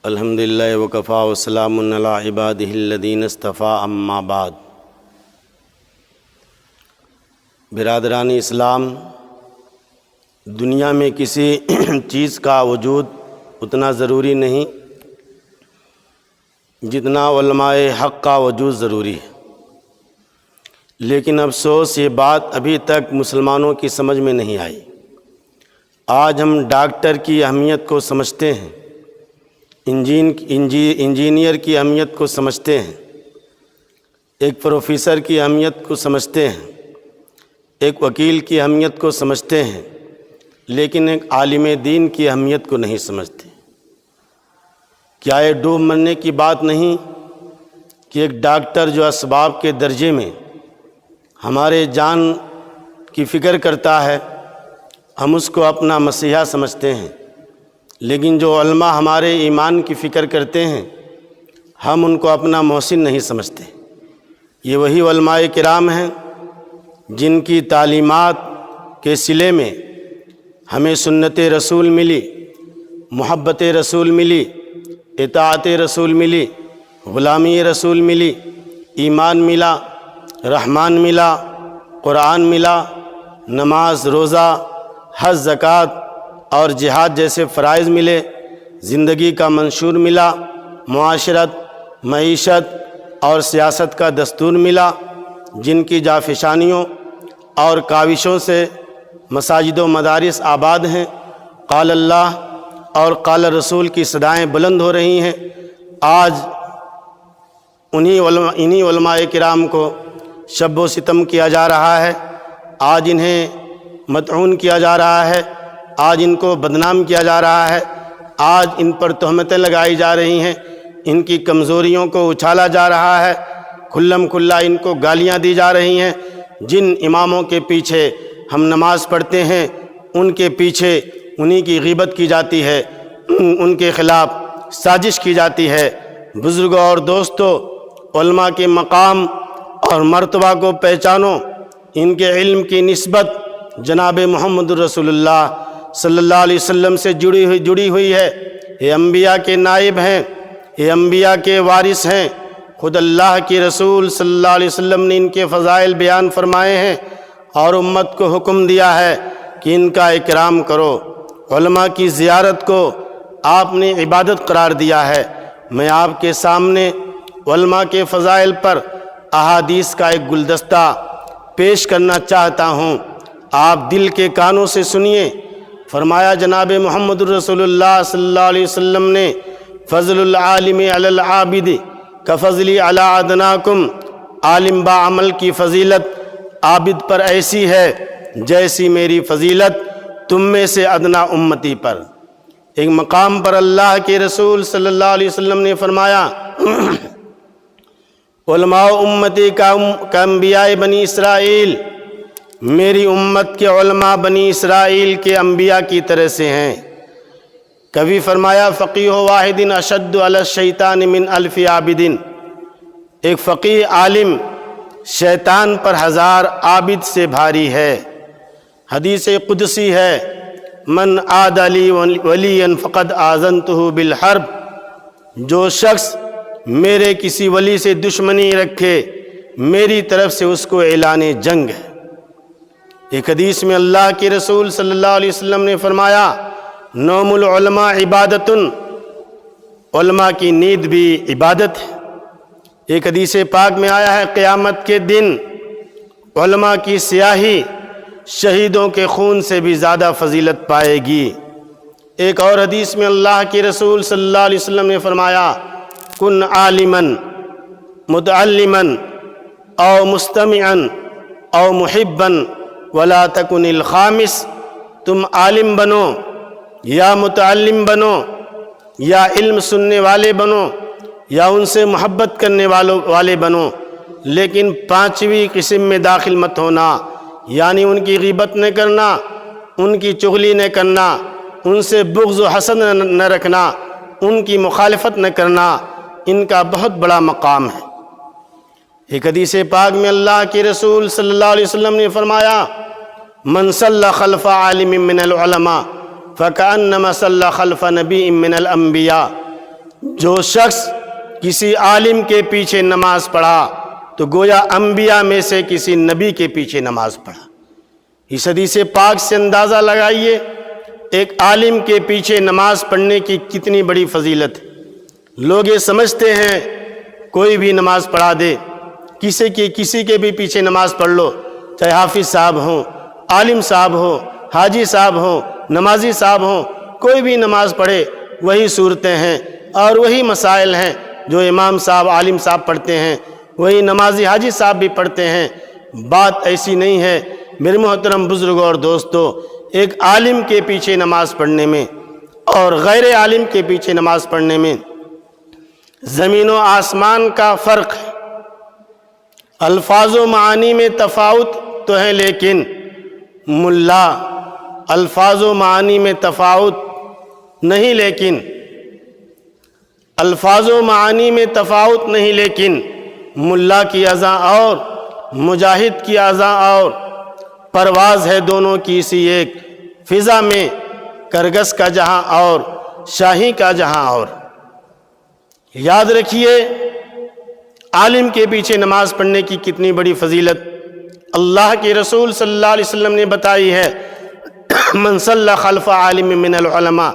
الحمدللہ وکفا وسلام علی عبادہ الذین اصطفیٰ اما بعد۔ برادران اسلام، دنیا میں کسی چیز کا وجود اتنا ضروری نہیں جتنا علماء حق کا وجود ضروری ہے، لیکن افسوس یہ بات ابھی تک مسلمانوں کی سمجھ میں نہیں آئی۔ آج ہم ڈاکٹر کی اہمیت کو سمجھتے ہیں، انجینئر کی اہمیت کو سمجھتے ہیں، ایک پروفیسر کی اہمیت کو سمجھتے ہیں، ایک وکیل کی اہمیت کو سمجھتے ہیں، لیکن ایک عالم دین کی اہمیت کو نہیں سمجھتے۔ کیا یہ ڈوب مرنے کی بات نہیں کہ ایک ڈاکٹر جو اسباب کے درجے میں ہمارے جان کی فکر کرتا ہے، ہم اس کو اپنا مسیحا سمجھتے ہیں، لیکن جو علماء ہمارے ایمان کی فکر کرتے ہیں ہم ان کو اپنا محسن نہیں سمجھتے۔ یہ وہی علماء کرام ہیں جن کی تعلیمات کے صلے میں ہمیں سنت رسول ملی، محبت رسول ملی، اطاعت رسول ملی، غلامی رسول ملی، ایمان ملا، رحمان ملا، قرآن ملا، نماز، روزہ، حج، زکوٰۃ اور جہاد جیسے فرائض ملے، زندگی کا منشور ملا، معاشرت، معیشت اور سیاست کا دستور ملا، جن کی جافشانیوں اور کاوشوں سے مساجد و مدارس آباد ہیں، قال اللہ اور قال رسول کی صدائیں بلند ہو رہی ہیں۔ آج انہی علماء کرام کو شب و ستم کیا جا رہا ہے، آج انہیں مطعون کیا جا رہا ہے، آج ان کو بدنام کیا جا رہا ہے، آج ان پر تہمتیں لگائی جا رہی ہیں، ان کی کمزوریوں کو اچھالا جا رہا ہے، کھلم کھلا ان کو گالیاں دی جا رہی ہیں۔ جن اماموں کے پیچھے ہم نماز پڑھتے ہیں ان کے پیچھے انہی کی غیبت کی جاتی ہے، ان کے خلاف سازش کی جاتی ہے۔ بزرگوں اور دوستوں، علماء کے مقام اور مرتبہ کو پہچانو، ان کے علم کی نسبت جناب محمد رسول اللہ صلی اللہ علیہ وسلم سے جڑی ہوئی ہے۔ یہ انبیاء کے نائب ہیں، یہ انبیاء کے وارث ہیں۔ خود اللہ کے رسول صلی اللہ علیہ وسلم نے ان کے فضائل بیان فرمائے ہیں اور امت کو حکم دیا ہے کہ ان کا اکرام کرو۔ علماء کی زیارت کو آپ نے عبادت قرار دیا ہے۔ میں آپ کے سامنے علماء کے فضائل پر احادیث کا ایک گلدستہ پیش کرنا چاہتا ہوں، آپ دل کے کانوں سے سنیے۔ فرمایا جناب محمد رسول اللہ صلی اللہ علیہ وسلم نے، فضل العالم علی العابد کفضلی علی ادناکم، عالم با عمل کی فضیلت عابد پر ایسی ہے جیسی میری فضیلت تم میں سے ادنا امتی پر۔ ایک مقام پر اللہ کے رسول صلی اللہ علیہ وسلم نے فرمایا، علماء امتی کا انبیاء بنی اسرائیل، میری امت کے علماء بنی اسرائیل کے انبیاء کی طرح سے ہیں۔ کبھی فرمایا، فقیہ واحد اشد علی الشیطان من الف عابد، ایک فقیہ عالم شیطان پر 1000 عابد سے بھاری ہے۔ حدیث قدسی ہے، من عاد لی ولیا فقد آذنتہ بالحرب، جو شخص میرے کسی ولی سے دشمنی رکھے میری طرف سے اس کو اعلان جنگ ہے۔ ایک حدیث میں اللہ کے رسول صلی اللہ علیہ وسلم نے فرمایا، نوم العلماء عبادت، علماء کی نیند بھی عبادت ہے۔ ایک حدیث پاک میں آیا ہے، قیامت کے دن علماء کی سیاہی شہیدوں کے خون سے بھی زیادہ فضیلت پائے گی۔ ایک اور حدیث میں اللہ کے رسول صلی اللہ علیہ وسلم نے فرمایا، کن عالما متعلما او مستمعا او محبا ولا تکن الخامس، تم عالم بنو یا متعلم بنو یا علم سننے والے بنو یا ان سے محبت کرنے والے بنو، لیکن 5ویں قسم میں داخل مت ہونا، یعنی ان کی غیبت نہ کرنا، ان کی چغلی نہ کرنا، ان سے بغض و حسد نہ رکھنا، ان کی مخالفت نہ کرنا، ان کا بہت بڑا مقام ہے۔ ایک حدیث پاک میں اللہ کے رسول صلی اللہ علیہ وسلم نے فرمایا، من صلی خلف عالم من العلماء فکأنما صلی خلف نبی من الانبیاء، جو شخص کسی عالم کے پیچھے نماز پڑھا تو گویا انبیاء میں سے کسی نبی کے پیچھے نماز پڑھا۔ اس حدیث پاک سے اندازہ لگائیے ایک عالم کے پیچھے نماز پڑھنے کی کتنی بڑی فضیلت ہے۔ لوگ یہ سمجھتے ہیں کوئی بھی نماز پڑھا دے، کسی کے بھی پیچھے نماز پڑھ لو، چاہے حافظ صاحب ہوں، عالم صاحب ہوں، حاجی صاحب ہوں، نمازی صاحب ہوں، کوئی بھی نماز پڑھے وہی صورتیں ہیں اور وہی مسائل ہیں جو امام صاحب عالم صاحب پڑھتے ہیں، وہی نمازی حاجی صاحب بھی پڑھتے ہیں۔ بات ایسی نہیں ہے میرے محترم بزرگوں اور دوستو۔ ایک عالم کے پیچھے نماز پڑھنے میں اور غیر عالم کے پیچھے نماز پڑھنے میں زمین و آسمان کا فرق ہے۔ الفاظ و معانی میں تفاوت تو ہے، لیکن ملا الفاظ و معانی میں تفاوت نہیں، لیکن ملا کی اذاں اور مجاہد کی اذاں اور پرواز ہے دونوں کی اسی ایک فضا میں، کرگس کا جہاں اور شاہی کا جہاں اور۔ یاد رکھیے عالم کے پیچھے نماز پڑھنے کی کتنی بڑی فضیلت اللہ کے رسول صلی اللہ علیہ وسلم نے بتائی ہے۔ من صلی خلف عالم من العلماء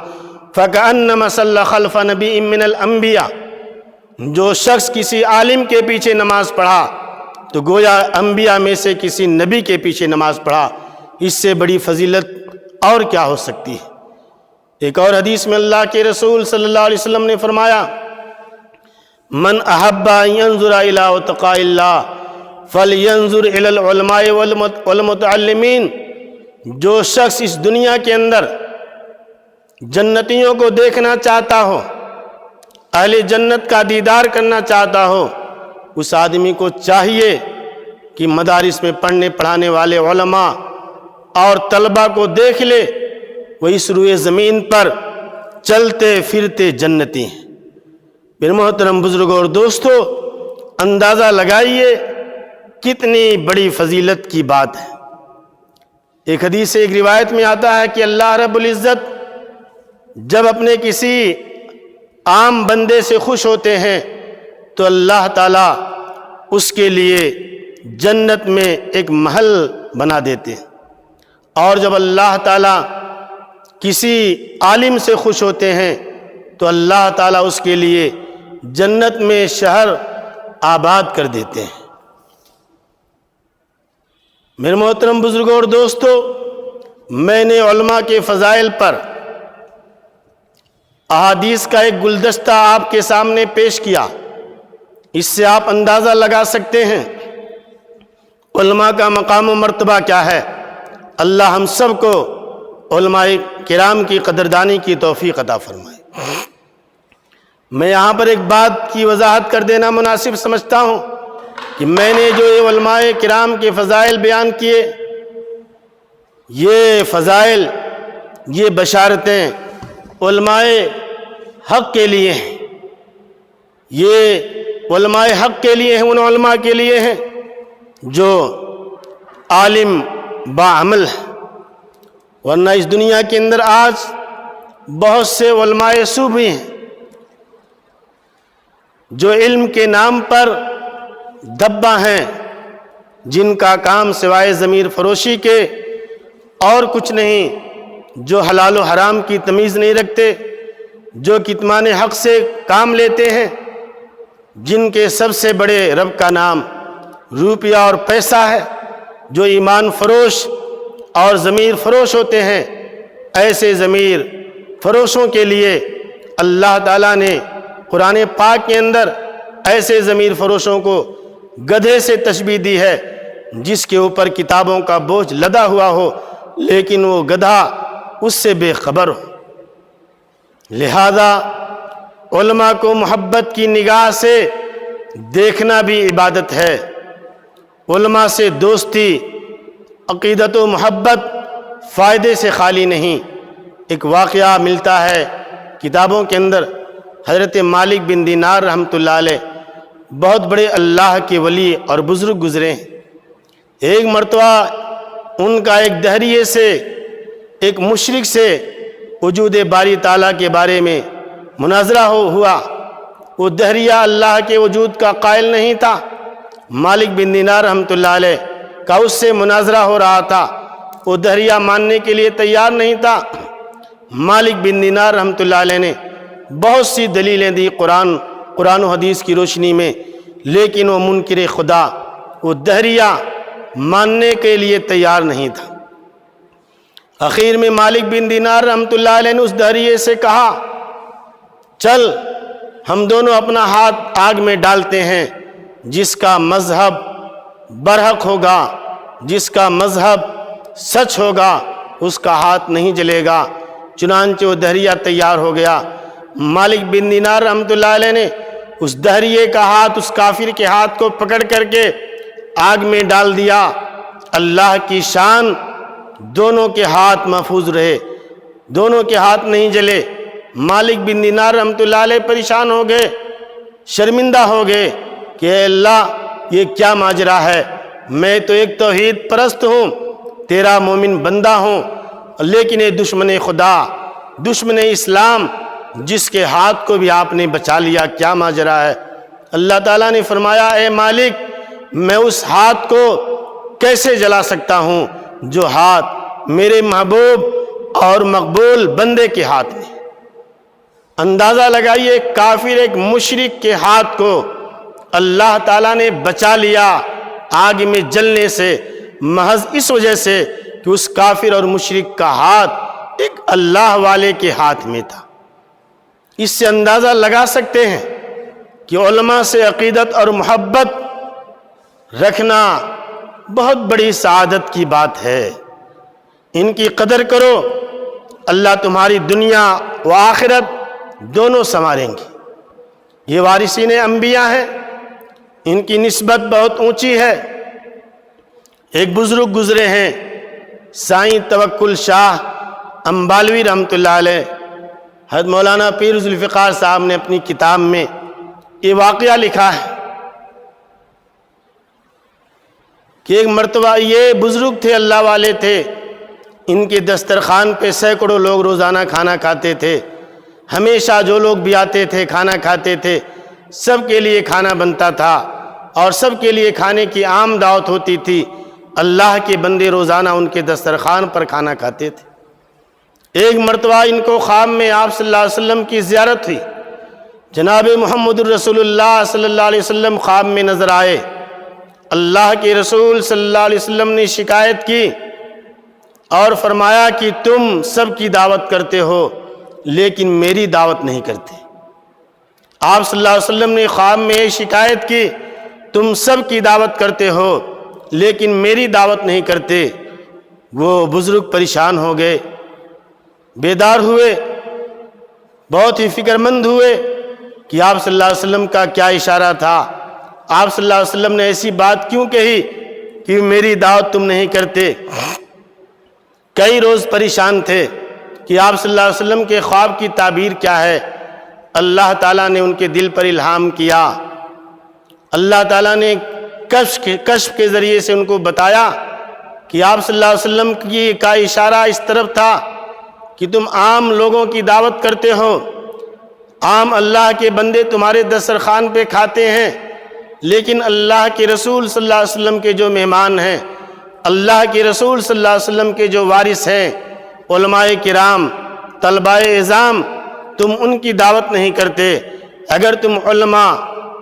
فکأنما صلی خلف نبی من الانبیاء۔ جو شخص کسی عالم کے پیچھے نماز پڑھا تو گویا انبیاء میں سے کسی نبی کے پیچھے نماز پڑھا۔ اس سے بڑی فضیلت اور کیا ہو سکتی ہے؟ ایک اور حدیث میں اللہ کے رسول صلی اللہ علیہ وسلم نے فرمایا، من احب ان ينظر الى اتقاء اللہ فلینظر الى العلماء والمتعلمین۔ جو شخص اس دنیا کے اندر جنتیوں کو دیکھنا چاہتا ہو، اہل جنت کا دیدار کرنا چاہتا ہو، اس آدمی کو چاہیے کہ مدارس میں پڑھنے پڑھانے والے علماء اور طلباء کو دیکھ لے۔ وہ اس روئے زمین پر چلتے پھرتے جنتی ہیں۔ میرے محترم بزرگوں اور دوستو، اندازہ لگائیے کتنی بڑی فضیلت کی بات ہے۔ ایک حدیث سے ایک روایت میں آتا ہے کہ اللہ رب العزت جب اپنے کسی عام بندے سے خوش ہوتے ہیں تو اللہ تعالیٰ اس کے لیے جنت میں ایک محل بنا دیتے ہیں، اور جب اللہ تعالیٰ کسی عالم سے خوش ہوتے ہیں تو اللہ تعالیٰ اس کے لیے جنت میں شہر آباد کر دیتے ہیں۔ میرے محترم بزرگوں اور دوستو، میں نے علماء کے فضائل پر احادیث کا ایک گلدستہ آپ کے سامنے پیش کیا۔ اس سے آپ اندازہ لگا سکتے ہیں علماء کا مقام و مرتبہ کیا ہے۔ اللہ ہم سب کو علماء کرام کی قدردانی کی توفیق عطا فرمائے۔ میں یہاں پر ایک بات کی وضاحت کر دینا مناسب سمجھتا ہوں کہ میں نے جو یہ علماء کرام کے فضائل بیان کیے، یہ فضائل، یہ بشارتیں علماء حق کے لیے ہیں۔ یہ علماء حق کے لیے ہیں، ان علماء کے لیے ہیں جو عالم باعمل ہے۔ ورنہ اس دنیا کے اندر آج بہت سے علماء سو بھی ہیں جو علم کے نام پر دبا ہیں، جن کا کام سوائے ضمیر فروشی کے اور کچھ نہیں، جو حلال و حرام کی تمیز نہیں رکھتے، جو کتمان حق سے کام لیتے ہیں، جن کے سب سے بڑے رب کا نام روپیہ اور پیسہ ہے، جو ایمان فروش اور ضمیر فروش ہوتے ہیں۔ ایسے ضمیر فروشوں کے لیے اللہ تعالیٰ نے قرآن پاک کے اندر ایسے ضمیر فروشوں کو گدھے سے تشبیہ دی ہے، جس کے اوپر کتابوں کا بوجھ لدا ہوا ہو لیکن وہ گدھا اس سے بے خبر ہو۔ لہذا علماء کو محبت کی نگاہ سے دیکھنا بھی عبادت ہے۔ علماء سے دوستی، عقیدت و محبت فائدے سے خالی نہیں۔ ایک واقعہ ملتا ہے کتابوں کے اندر، حضرت مالک بن دینار رحمۃ اللہ علیہ بہت بڑے اللہ کے ولی اور بزرگ گزرے ہیں۔ ایک مرتبہ ان کا ایک دہریے سے، ایک مشرک سے وجود باری تعالیٰ کے بارے میں مناظرہ ہوا۔ وہ دہریہ اللہ کے وجود کا قائل نہیں تھا۔ مالک بن دینار رحمۃ اللہ علیہ کا اس سے مناظرہ ہو رہا تھا، وہ دہریہ ماننے کے لیے تیار نہیں تھا۔ مالک بن دینار رحمۃ اللہ علیہ نے بہت سی دلیلیں دی قرآن و حدیث کی روشنی میں، لیکن وہ منکر خدا، وہ دہریہ ماننے کے لیے تیار نہیں تھا۔ آخر میں مالک بن دینار رحمۃ اللہ علیہ نے اس دہریے سے کہا، چل ہم دونوں اپنا ہاتھ آگ میں ڈالتے ہیں، جس کا مذہب برحق ہوگا، جس کا مذہب سچ ہوگا، اس کا ہاتھ نہیں جلے گا۔ چنانچہ وہ دہریہ تیار ہو گیا۔ مالک بن دینار رحمۃ اللہ علیہ نے اس دہریے کا ہاتھ اس کافر کے ہاتھ کو پکڑ کر کے آگ میں ڈال دیا۔ اللہ کی شان، دونوں کے ہاتھ محفوظ رہے، دونوں کے ہاتھ نہیں جلے۔ مالک بن دینار رحمۃ اللہ علیہ پریشان ہو گئے، شرمندہ ہو گئے کہ اے اللہ یہ کیا ماجرا ہے، میں تو ایک توحید پرست ہوں، تیرا مومن بندہ ہوں، لیکن یہ دشمن خدا، دشمن اسلام، جس کے ہاتھ کو بھی آپ نے بچا لیا، کیا ماجرا ہے؟ اللہ تعالیٰ نے فرمایا، اے مالک میں اس ہاتھ کو کیسے جلا سکتا ہوں جو ہاتھ میرے محبوب اور مقبول بندے کے ہاتھ میں۔ اندازہ لگائیے، ایک کافر، ایک مشرک کے ہاتھ کو اللہ تعالیٰ نے بچا لیا آگ میں جلنے سے، محض اس وجہ سے کہ اس کافر اور مشرک کا ہاتھ ایک اللہ والے کے ہاتھ میں تھا۔ اس سے اندازہ لگا سکتے ہیں کہ علماء سے عقیدت اور محبت رکھنا بہت بڑی سعادت کی بات ہے۔ ان کی قدر کرو، اللہ تمہاری دنیا و آخرت دونوں سنواریں گے۔ یہ وارثین انبیاء ہیں، ان کی نسبت بہت اونچی ہے۔ ایک بزرگ گزرے ہیں، سائیں توکل شاہ امبالوی رحمۃ اللہ علیہ۔ حضرت مولانا پیر ذوالفقار صاحب نے اپنی کتاب میں یہ واقعہ لکھا ہے کہ ایک مرتبہ یہ بزرگ تھے، اللہ والے تھے، ان کے دسترخوان پہ سینکڑوں لوگ روزانہ کھانا کھاتے تھے، ہمیشہ جو لوگ بھی آتے تھے کھانا کھاتے تھے، سب کے لیے کھانا بنتا تھا اور سب کے لیے کھانے کی عام دعوت ہوتی تھی۔ اللہ کے بندے روزانہ ان کے دسترخوان پر کھانا کھاتے تھے۔ ایک مرتبہ ان کو خواب میں آپ صلی اللہ علیہ وسلم کی زیارت ہوئی۔ جناب محمد الرسول اللہ صلی اللہ علیہ وسلم خواب میں نظر آئے۔ اللہ کے رسول صلی اللہ علیہ وسلم نے شکایت کی اور فرمایا کہ تم سب کی دعوت کرتے ہو لیکن میری دعوت نہیں کرتے۔ آپ صلی اللہ علیہ وسلم نے خواب میں یہ شکایت کی، تم سب کی دعوت کرتے ہو لیکن میری دعوت نہیں کرتے۔ وہ بزرگ پریشان ہو گئے، بیدار ہوئے، بہت ہی فکر مند ہوئے کہ آپ صلی اللہ علیہ وسلم کا کیا اشارہ تھا، آپ صلی اللہ علیہ وسلم نے ایسی بات کیوں کہی کہ میری دعوت تم نہیں کرتے۔ کئی روز پریشان تھے کہ آپ صلی اللہ علیہ وسلم کے خواب کی تعبیر کیا ہے۔ اللہ تعالیٰ نے ان کے دل پر الہام کیا، اللہ تعالیٰ نے کشف کے ذریعے سے ان کو بتایا کہ آپ صلی اللہ علیہ وسلم کا اشارہ اس طرف تھا کہ تم عام لوگوں کی دعوت کرتے ہو، عام اللہ کے بندے تمہارے دسترخوان پہ کھاتے ہیں، لیکن اللہ کے رسول صلی اللہ علیہ وسلم کے جو مہمان ہیں، اللہ کے رسول صلی اللہ علیہ وسلم کے جو وارث ہیں، علماء کرام، طلباء اعظام، تم ان کی دعوت نہیں کرتے۔ اگر تم علماء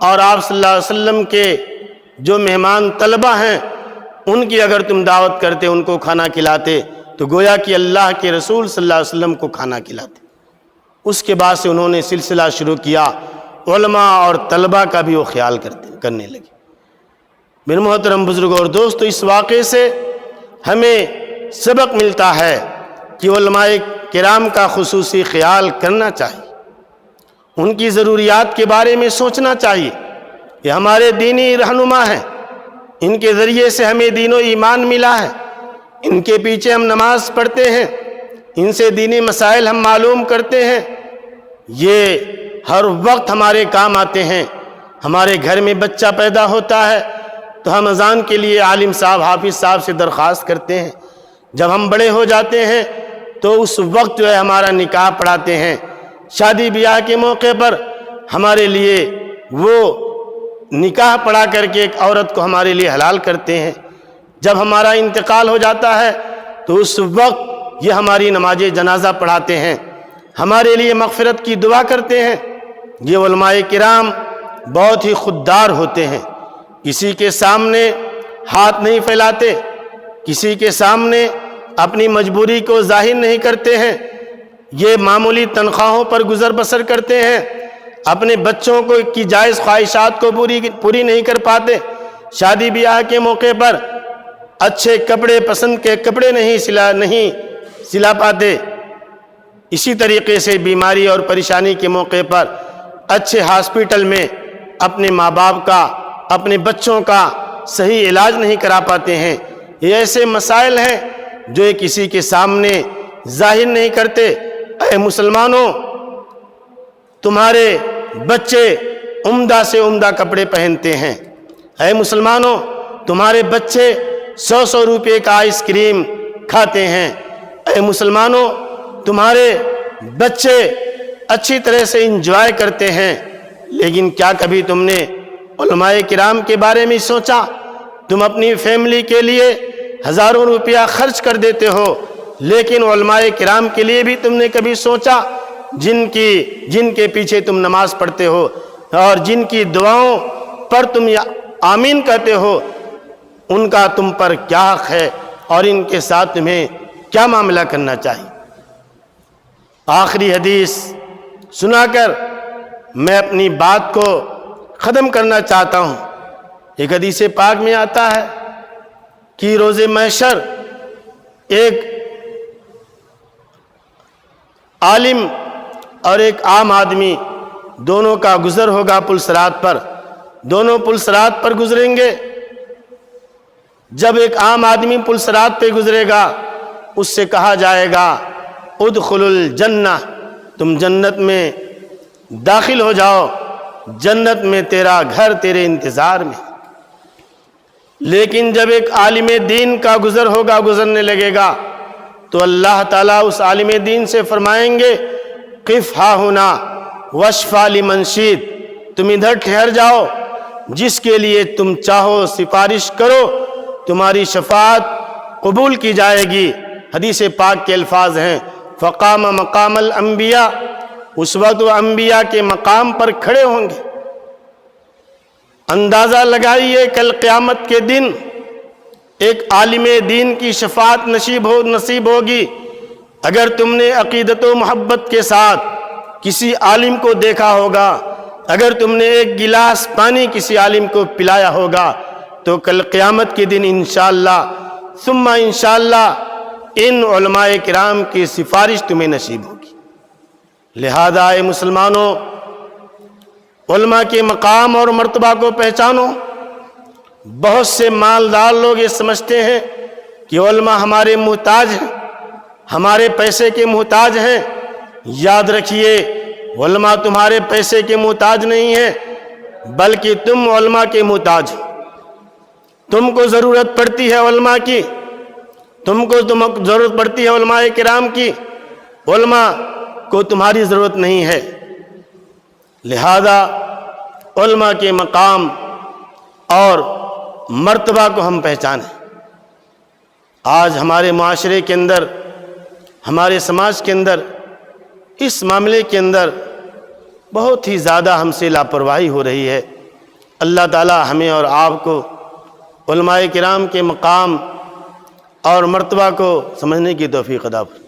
اور آپ صلی اللہ علیہ وسلم کے جو مہمان طلبہ ہیں ان کی اگر تم دعوت کرتے، ان کو کھانا کھلاتے، تو گویا کہ اللہ کے رسول صلی اللہ علیہ وسلم کو کھانا کھلاتے۔ اس کے بعد سے انہوں نے سلسلہ شروع کیا، علماء اور طلبہ کا بھی وہ خیال کرنے لگے۔ میرے محترم بزرگوں اور دوستو، اس واقعے سے ہمیں سبق ملتا ہے کہ علماء کرام کا خصوصی خیال کرنا چاہیے، ان کی ضروریات کے بارے میں سوچنا چاہیے۔ یہ ہمارے دینی رہنما ہیں، ان کے ذریعے سے ہمیں دین و ایمان ملا ہے، ان کے پیچھے ہم نماز پڑھتے ہیں، ان سے دینی مسائل ہم معلوم کرتے ہیں، یہ ہر وقت ہمارے کام آتے ہیں۔ ہمارے گھر میں بچہ پیدا ہوتا ہے تو ہم اذان کے لیے عالم صاحب، حافظ صاحب سے درخواست کرتے ہیں۔ جب ہم بڑے ہو جاتے ہیں تو اس وقت ہمارا نکاح پڑھاتے ہیں۔ شادی بیاہ کے موقع پر ہمارے لیے وہ نکاح پڑھا کر کے ایک عورت کو ہمارے لیے حلال کرتے ہیں۔ جب ہمارا انتقال ہو جاتا ہے تو اس وقت یہ ہماری نماز جنازہ پڑھاتے ہیں، ہمارے لیے مغفرت کی دعا کرتے ہیں۔ یہ علماء کرام بہت ہی خوددار ہوتے ہیں، کسی کے سامنے ہاتھ نہیں پھیلاتے، کسی کے سامنے اپنی مجبوری کو ظاہر نہیں کرتے ہیں۔ یہ معمولی تنخواہوں پر گزر بسر کرتے ہیں، اپنے بچوں کی جائز خواہشات کو پوری نہیں کر پاتے، شادی بیاہ کے موقع پر اچھے کپڑے، پسند کے کپڑے نہیں سلا پاتے، اسی طریقے سے بیماری اور پریشانی کے موقع پر اچھے ہاسپٹل میں اپنے ماں باپ کا، اپنے بچوں کا صحیح علاج نہیں کرا پاتے ہیں۔ یہ ایسے مسائل ہیں جو کسی کے سامنے ظاہر نہیں کرتے۔ اے مسلمانوں، تمہارے بچے عمدہ سے عمدہ کپڑے پہنتے ہیں، اے مسلمانوں تمہارے بچے 100 روپے کا آئس کریم کھاتے ہیں، اے مسلمانوں تمہارے بچے اچھی طرح سے انجوائے کرتے ہیں، لیکن کیا کبھی تم نے علماء کرام کے بارے میں سوچا؟ تم اپنی فیملی کے لیے ہزاروں روپیہ خرچ کر دیتے ہو، لیکن علماء کرام کے لیے بھی تم نے کبھی سوچا؟ جن کے پیچھے تم نماز پڑھتے ہو اور جن کی دعاؤں پر تم آمین کہتے ہو، ان کا تم پر کیا حق ہے اور ان کے ساتھ تمہیں کیا معاملہ کرنا چاہیے؟ آخری حدیث سنا کر میں اپنی بات کو ختم کرنا چاہتا ہوں۔ ایک حدیث پاک میں آتا ہے کہ روز محشر ایک عالم اور ایک عام آدمی دونوں کا گزر ہوگا پل صراط پر، دونوں پل صراط پر گزریں گے۔ جب ایک عام آدمی پل صراط پہ گزرے گا، اس سے کہا جائے گا ادخل الجنہ، تم جنت میں داخل ہو جاؤ، جنت میں تیرا گھر تیرے انتظار میں۔ لیکن جب ایک عالم دین کا گزر ہوگا، گزرنے لگے گا، تو اللہ تعالیٰ اس عالم دین سے فرمائیں گے قف ہاہنا واشفع لمن شئت، تم ادھر ٹھہر جاؤ، جس کے لیے تم چاہو سفارش کرو، تمہاری شفاعت قبول کی جائے گی۔ حدیث پاک کے الفاظ ہیں فقام مقام الانبیاء، اس وقت وہ انبیاء کے مقام پر کھڑے ہوں گے۔ اندازہ لگائیے کل قیامت کے دن ایک عالم دین کی شفاعت نصیب ہوگی۔ اگر تم نے عقیدت و محبت کے ساتھ کسی عالم کو دیکھا ہوگا، اگر تم نے ایک گلاس پانی کسی عالم کو پلایا ہوگا، تو کل قیامت کے دن انشاءاللہ ثم انشاءاللہ ان علماء کرام کی سفارش تمہیں نصیب ہوگی۔ لہذا اے مسلمانوں، علماء کے مقام اور مرتبہ کو پہچانو۔ بہت سے مالدار لوگ یہ سمجھتے ہیں کہ علماء ہمارے محتاج ہیں، ہمارے پیسے کے محتاج ہیں۔ یاد رکھیے، علماء تمہارے پیسے کے محتاج نہیں ہیں، بلکہ تم علماء کے محتاج ہو۔ تم کو ضرورت پڑتی ہے علماء کی، تم کو ضرورت پڑتی ہے علماء کرام کی، علماء کو تمہاری ضرورت نہیں ہے۔ لہذا علماء کے مقام اور مرتبہ کو ہم پہچانیں۔ آج ہمارے معاشرے کے اندر، ہمارے سماج کے اندر، اس معاملے کے اندر بہت ہی زیادہ ہم سے لاپرواہی ہو رہی ہے۔ اللہ تعالی ہمیں اور آپ کو علماء کرام کے مقام اور مرتبہ کو سمجھنے کی توفیق عطا فرمائے۔